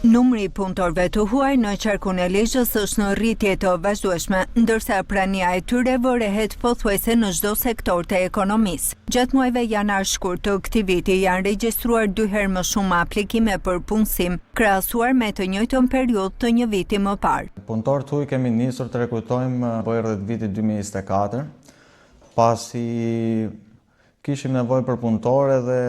Numri I punëtorëve të huaj në qarkun e Lezhës është në rritje të vazhdueshme, ndërsa prania e tyre vërehet pothuajse në çdo sektor të ekonomisë. Gjatë muajve janar-shkurt të këtij viti janë regjistruar 2 herë më shumë aplikime për punësim, krahasuar me të njëjtën periudhë të një viti më parë. Punëtorët huaj kemi nisur të rekrutojmë rreth vitit 2024, pasi kishim nevojë për punëtorë dhe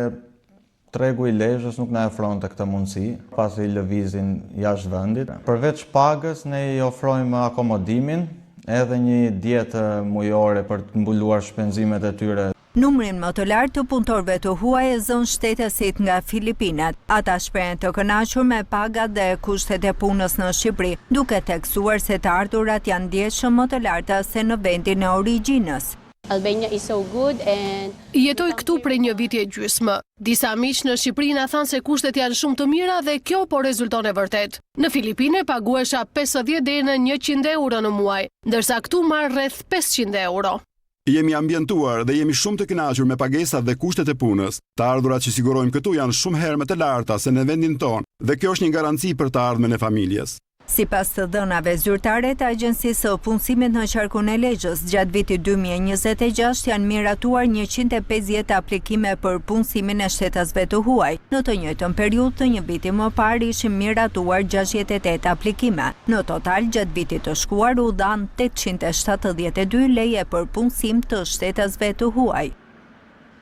tregu I Lezhës nuk na ofronte këtë mundësi, pasi lëvizin jashtë vendit. Përveç pagës, ne I ofrojmë akomodimin, edhe një dietë mujore për të mbuluar shpenzimet e tyre. Numrin më të lartë të punëtorëve të huaj e zon shtetasit nga Filipinat. Ata shprehen të kënaqur me pagat dhe kushtet e punës në Shqipëri, duke theksuar se të ardhurat janë ndjeshëm më të larta se në vendin e origjinës. Albania is so good and Jetoj këtu prej një viti e gjysmë. Disa miq në Shqipëri na thanë se kushtet janë shumë të mira dhe kjo po rezulton e vërtet. Në Filipine paguesha 50 deri në 100 euro në muaj, ndërsa këtu marr rreth 500 euro. Jemi ambientuar dhe jemi shumë të kënaqur me pagesat dhe kushtet e punës. Të ardhurat që sigurojmë këtu janë shumë herë më të larta se në vendin tonë dhe kjo është një garanci për të ardhmen e familjes. Sipas të dhënave zyrtare të Agjencisë së Punësimit në qarkun e Lezhës, gjatë vitit 2026 janë miratuar 150 aplikime për punësimin e shtetasve të huaj. Në të njëjtën periudhë të një viti më parë ishin miratuar 68 aplikime. Në total, gjatë vitit të shkuar u dhanë 872 leje për punësim të shtetasve të huaj.